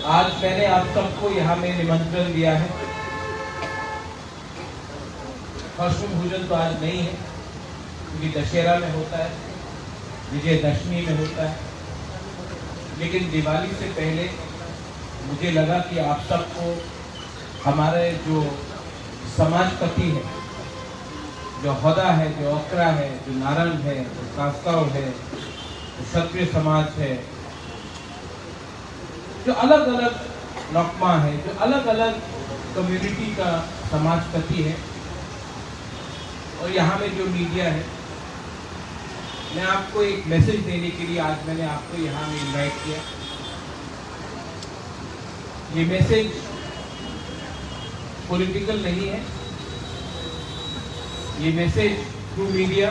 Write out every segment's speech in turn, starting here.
आज मैंने आप सबको यहाँ में निमंत्रण दिया है। पश्चिम भोजन तो आज नहीं है क्योंकि दशहरा में होता है, विजयदशमी में होता है, लेकिन दिवाली से पहले मुझे लगा कि आप सबको हमारे जो समाजपति है, जो होदा है, जो ओकरा है, जो नारंग है, जो कास्काव है, जो क्षत्रिय समाज है, जो अलग अलग नौकमा है, जो अलग अलग कम्युनिटी का समाजपति है, और यहाँ में जो मीडिया है, मैं आपको एक मैसेज देने के लिए आज मैंने आपको यहाँ में इनवाइट किया। ये मैसेज पॉलिटिकल नहीं है, ये मैसेज थ्रू मीडिया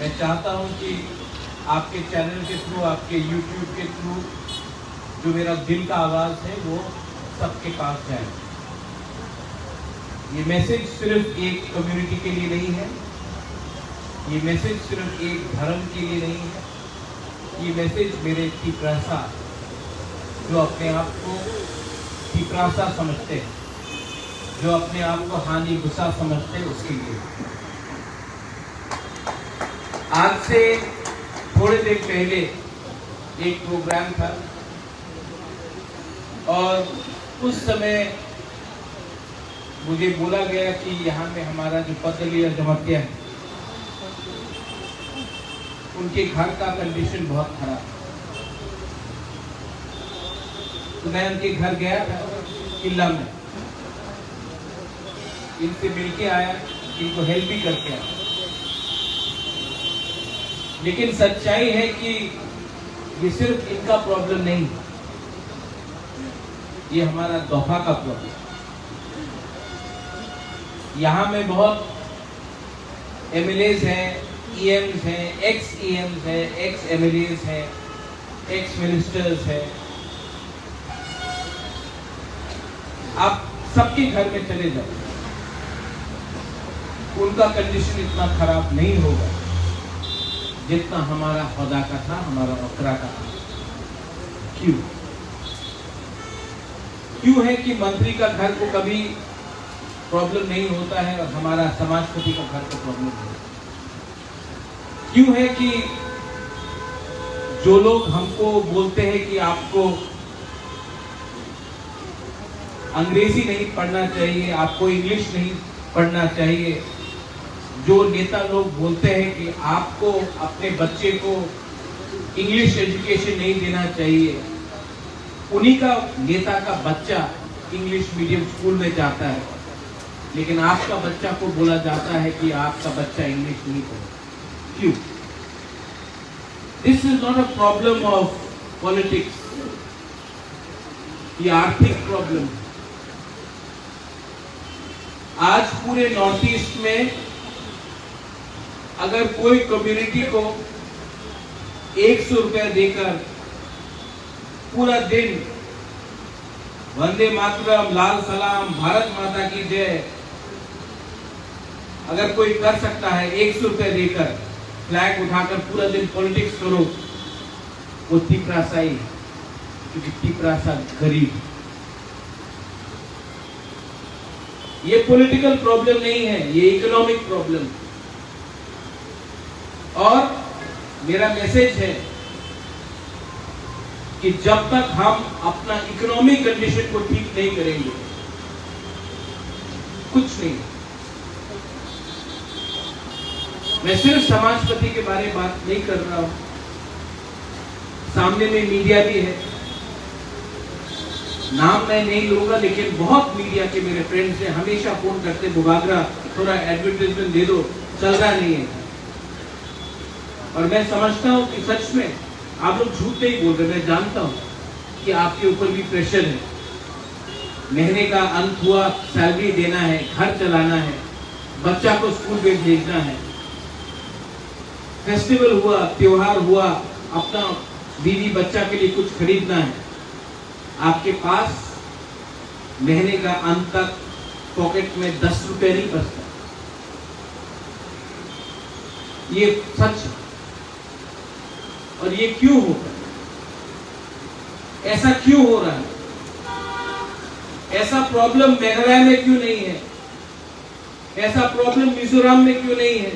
मैं चाहता हूँ कि आपके चैनल के थ्रू, आपके यूट्यूब के थ्रू जो मेरा दिल का आवाज़ है वो सबके पास जाए। ये मैसेज सिर्फ एक कम्युनिटी के लिए नहीं है, ये मैसेज सिर्फ एक धर्म के लिए नहीं है, ये मैसेज मेरे तिप्रासा जो अपने आप को तिप्रासा समझते हैं, जो अपने आप को हानि गुस्सा समझते हैं, उसके लिए। आज से थोड़े दिन पहले एक प्रोग्राम था और उस समय मुझे बोला गया कि यहाँ में हमारा जो पतलिया जमातिया है उनके घर का कंडीशन बहुत खराब। तो मैं उनके घर गया था किला में, इनसे मिलके आया, इनको हेल्प भी करके आया। लेकिन सच्चाई है कि ये सिर्फ इनका प्रॉब्लम नहीं, ये हमारा दोहा का प्रॉब्लम। यहाँ में बहुत एमएलएज हैं, ईएम्स हैं, एक्स ईएम्स हैं, एक्स एमएलएज हैं, एक्स मिनिस्टर्स हैं। आप सबके घर में चले जाओ, उनका कंडीशन इतना खराब नहीं होगा जितना हमारा होदा का था, हमारा ओकरा का था। क्यों है कि मंत्री का घर को कभी प्रॉब्लम नहीं होता है और हमारा समाजपति का घर को प्रॉब्लम होता है? क्यों है कि जो लोग हमको बोलते हैं कि आपको अंग्रेजी नहीं पढ़ना चाहिए, आपको इंग्लिश नहीं पढ़ना चाहिए, जो नेता लोग बोलते हैं कि आपको अपने बच्चे को इंग्लिश एजुकेशन नहीं देना चाहिए, उन्हीं का नेता का बच्चा इंग्लिश मीडियम स्कूल में जाता है, लेकिन आपका बच्चा को बोला जाता है कि आपका बच्चा इंग्लिश नहीं पढ़े। क्यों? This is not a problem of politics, ये आर्थिक प्रॉब्लम। आज पूरे नॉर्थ ईस्ट में अगर कोई कम्युनिटी को 100 रुपया देकर पूरा दिन वंदे मातरम, लाल सलाम, भारत माता की जय अगर कोई कर सकता है, 100 रुपया देकर फ्लैग उठाकर पूरा दिन पॉलिटिक्स करो, वो तिप्रासा ही, क्योंकि तिप्रासा गरीब। ये पॉलिटिकल प्रॉब्लम नहीं है, ये इकोनॉमिक प्रॉब्लम। और मेरा मैसेज है कि जब तक हम अपना इकोनॉमिक कंडीशन को ठीक नहीं करेंगे, कुछ नहीं। मैं सिर्फ समाजपति के बारे में बात नहीं कर रहा हूं, सामने में मीडिया भी है, नाम मैं नहीं लूंगा, लेकिन बहुत मीडिया के मेरे फ्रेंड्स हैं, हमेशा फोन करते, बुबागरा थोड़ा एडवर्टाइजमेंट दे दो, चल रहा नहीं है। और मैं समझता हूं कि सच में आप लोग झूठ नहीं बोल रहे, मैं जानता हूं कि आपके ऊपर भी प्रेशर है। महीने का अंत हुआ, सैलरी देना है, घर चलाना है, बच्चा को स्कूल में भेजना है, फेस्टिवल हुआ, त्योहार हुआ, अपना बीवी बच्चा के लिए कुछ खरीदना है, आपके पास महीने का अंत तक पॉकेट में 10 रुपए नहीं बचता। ये सच है। और ये क्यों होता है? ऐसा क्यों हो रहा है? ऐसा प्रॉब्लम मेघालय में क्यों नहीं है? ऐसा प्रॉब्लम मिजोरम में क्यों नहीं है?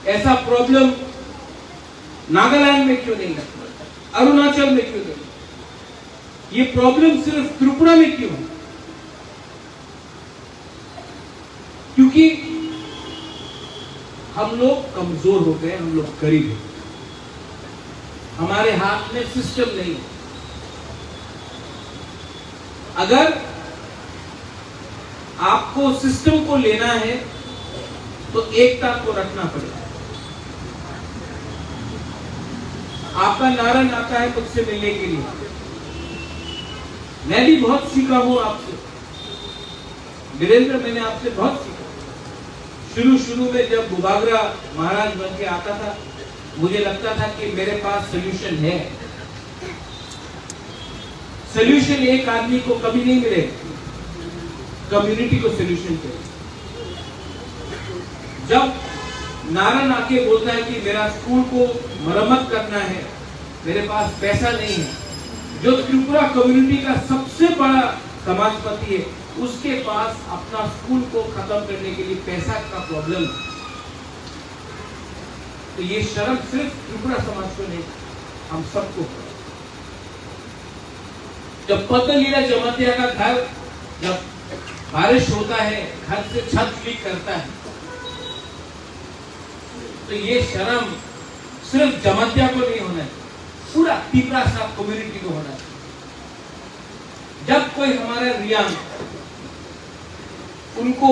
ऐसा प्रॉब्लम नागालैंड में क्यों नहीं है? अरुणाचल में क्यों नहीं? ये प्रॉब्लम सिर्फ त्रिपुरा में क्यों है? क्योंकि हम लोग कमजोर हो गए, हम लोग गरीब हैं, हमारे हाथ में सिस्टम नहीं है। अगर आपको सिस्टम को लेना है तो एकता को रखना पड़ेगा। आपका नारायण आता है मुझसे मिलने के लिए, मैं भी बहुत सीखा हूं आपसे। वीरेंद्र, मैंने आपसे बहुत सीखा। शुरू में जब बुबागरा महाराज बन के आता था, मुझे लगता था कि मेरे पास सोल्यूशन है। सोल्यूशन एक आदमी को कभी नहीं मिलेगा, कम्युनिटी को सोल्यूशन चाहिए। जब नारायण आके बोलता है कि मेरा स्कूल को मरम्मत करना है, मेरे पास पैसा नहीं है, जो त्रिपुरा कम्युनिटी का सबसे बड़ा समाजपति है, उसके पास अपना स्कूल को खत्म करने के लिए पैसा का प्रॉब्लम है, तो ये शर्म सिर्फ त्रिपुरा समाज को नहीं, हम सबको। जब पद्मलीला जमातिया का घर, जब बारिश होता है, घर से छत लीक करता है, तो ये शर्म सिर्फ जमातिया को नहीं होना है, पूरा तिपरा साहब कम्युनिटी को होना है। जब कोई हमारा रियांग, उनको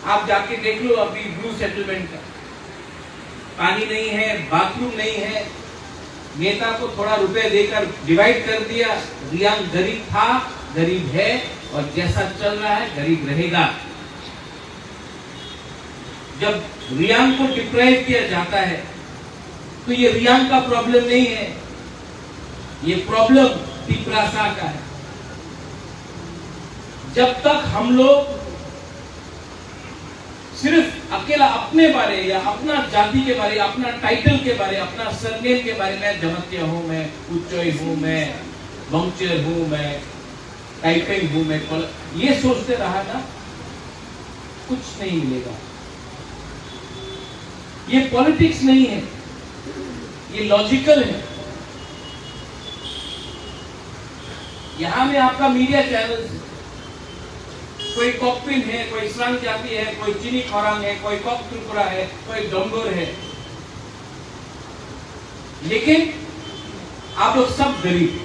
आप जाके देख लो, अभी ब्लू सेटलमेंट का पानी नहीं है, बाथरूम नहीं है, नेता को थोड़ा रुपए देकर डिवाइड कर दिया। रियांग गरीब था, गरीब है, और जैसा चल रहा है गरीब रहेगा। जब रियांग को डिप्राइव किया जाता है तो ये रियांग का प्रॉब्लम नहीं है, ये प्रॉब्लम तिपरासा का है। जब तक हम लोग सिर्फ अकेला अपने बारे या अपना जाति के बारे, अपना टाइटल के बारे, अपना सरनेम के बारे में, जमतिया हूं मैं, उच्चोई हूं मैं, बंचर हूं मैं, टाइपिंग हूं मैं, ये सोचते रहा ना, कुछ नहीं मिलेगा। ये पॉलिटिक्स नहीं है, ये लॉजिकल है। यहां में आपका मीडिया चैनल, कोई कॉकपिन है, कोई स्रांग जाति है, कोई चीनी खोरांग है, कोई कॉक त्रिपुरा है, कोई डोंगोर है, लेकिन आप लोग सब गरीब।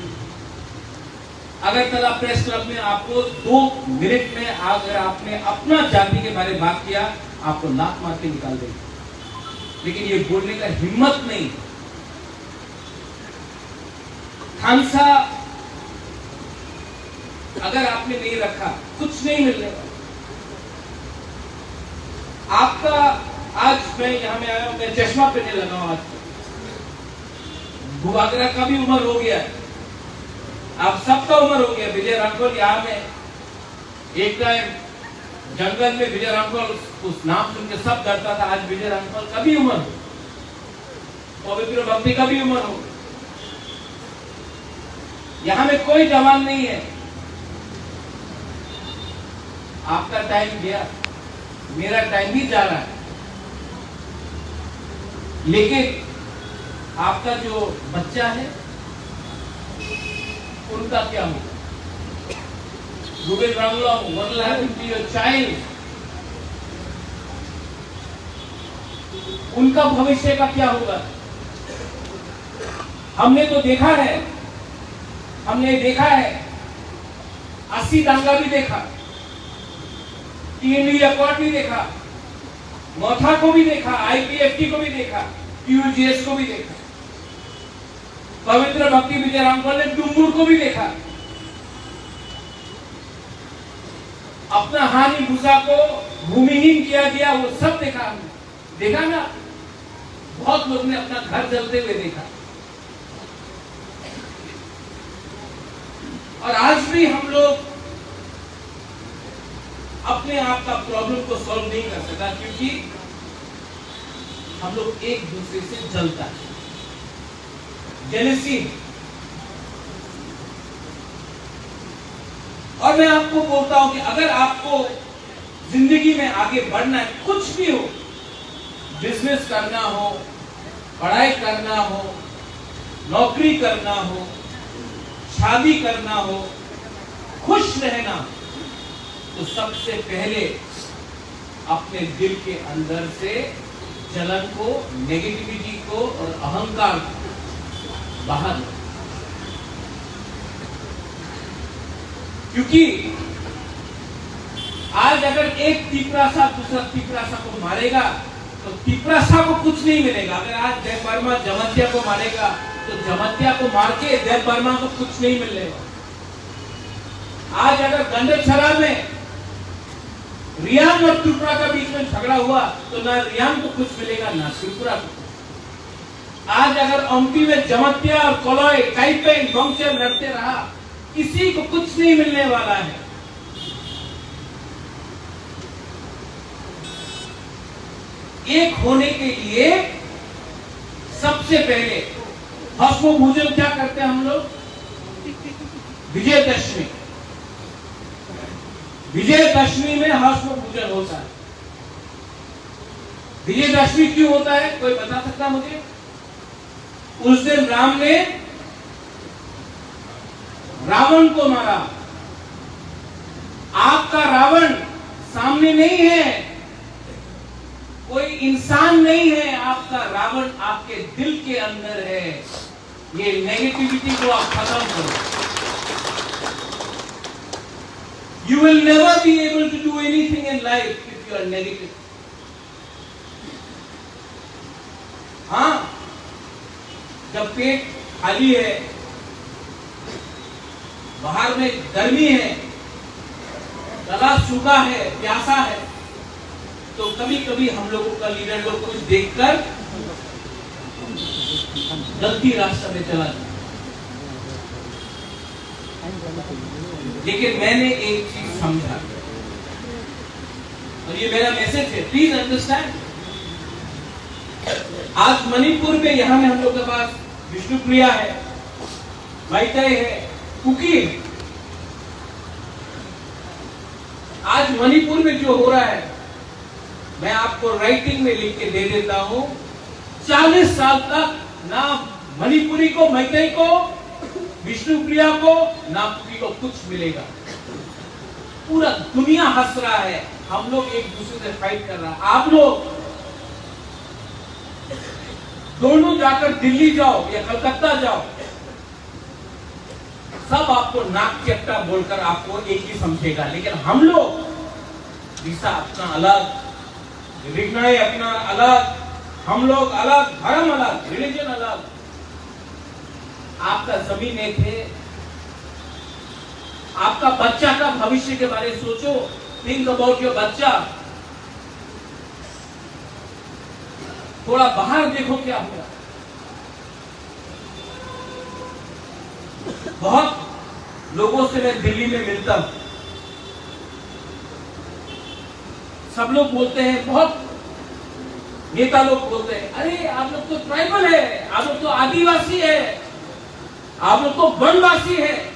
अगरतला प्रेस क्लब में आपको 2 मिनट में अगर आपने अपना जाति के बारे में बात किया, आपको लात मार के निकाल देंगे, लेकिन ये बोलने का हिम्मत नहीं। खानसा अगर आपने नहीं रखा, कुछ नहीं मिलने वाला आपका। आज मैं यहां में आया हूं, मैं चश्मा पहने लगा हूं। आज बुबागरा का भी उम्र हो गया, आप सबका उम्र हो गया। विजय रामकोल यहाँ में एक टाइम जंगल में विजय रामकोल, उस नाम सुन के सब डरता था। आज विजय रामकोल का भी उम्र हो, पवित्र भक्ति का भी उम्र हो। यहां में कोई जवान नहीं है। आपका टाइम गया, मेरा टाइम भी जा रहा है, लेकिन आपका जो बच्चा है उनका क्या होगा? Ruben Ramlong, what will happen to your child? उनका भविष्य का क्या होगा? हमने तो देखा है, हमने देखा है, 80 दंगा भी देखा, TND अकॉर्ड भी देखा, मोथा को भी देखा, IPFT को भी देखा, PUGS को भी देखा, पवित्र भक्ति विजय रामकोल ने डुंगुर को भी देखा। अपना हानि भूसा को भूमिहीन किया गया, वो सब देखा हमने, देखा ना। बहुत लोग ने अपना घर जलते हुए देखा, और आज भी हम लोग अपने आप का प्रॉब्लम को सॉल्व नहीं कर सका, क्योंकि हम लोग एक दूसरे से जलता है, जेलसी। और मैं आपको बोलता हूं कि अगर आपको जिंदगी में आगे बढ़ना है, कुछ भी हो, बिजनेस करना हो, पढ़ाई करना हो, नौकरी करना हो, शादी करना हो, खुश रहना, तो सबसे पहले अपने दिल के अंदर से जलन को, नेगेटिविटी को और अहंकार को बाहर लो। क्योंकि आज अगर एक तिपरासा दूसरा तिपरासा को मारेगा तो तिपरासा को कुछ नहीं मिलेगा। अगर आज देव वर्मा जमत्या को मारेगा तो जमत्या को मार के देव वर्मा को कुछ नहीं मिलेगा। आज अगर गंडक शराब में रियान और त्रिपुरा का बीच में झगड़ा हुआ तो ना रियान को कुछ मिलेगा ना त्रिपुरा को। आज अगर अम्पी में जमत्या और कोलोय काइपेन बंशे लड़ते रहा, किसी को कुछ नहीं मिलने वाला है। एक होने के लिए सबसे पहले भस्म भोजन क्या करते हैं हम लोग? विजयदशमी। विजयदशमी में भस्म भोजन होता है। विजयदशमी क्यों होता है, कोई बता सकता मुझे? उस दिन राम ने रावण को मारा। आपका रावण सामने नहीं है, कोई इंसान नहीं है, आपका रावण आपके दिल के अंदर है। ये नेगेटिविटी को आप खत्म करो। You will never be able to do anything in life if you are negative. हाँ, जब पेट खाली है, बाहर में गर्मी है, गला सूखा है, प्यासा है, तो कभी कभी हम लोगों का लीडर लोग कुछ देखकर गलती रास्ते में चला जाता। लेकिन मैंने एक चीज समझा, और ये मेरा मैसेज है, प्लीज अंडरस्टैंड। आज मणिपुर में यहां में हम लोग के पास विष्णुप्रिया है, मैतेई है, कुकी है। आज मणिपुर में जो हो रहा है, मैं आपको राइटिंग में लिख के दे देता हूं, 40 साल तक ना मणिपुरी को, मैतेई को, विष्णुप्रिया को, ना कुकी को कुछ मिलेगा। पूरा दुनिया हंस रहा है, हम लोग एक दूसरे से फाइट कर रहा है। आप लोग दोनों जाकर दिल्ली जाओ या कलकत्ता जाओ, सब आपको नाक चट्टा बोलकर आपको एक ही समझेगा। लेकिन हम लोग दिशा अपना अलग, रिग्नाई अपना अलग, हम लोग अलग, धर्म अलग, रिलीजन अलग। आपका जमीन एक है। आपका बच्चा का भविष्य के बारे में सोचो। थिंक अबाउट योर बच्चा। थोड़ा बाहर देखो क्या हुआ। बहुत लोगों से मैं दिल्ली में मिलता हूं, सब लोग बोलते हैं, बहुत नेता लोग बोलते हैं, अरे आप लोग तो ट्राइबल है, आप लोग तो आदिवासी है, आप लोग तो वनवासी है।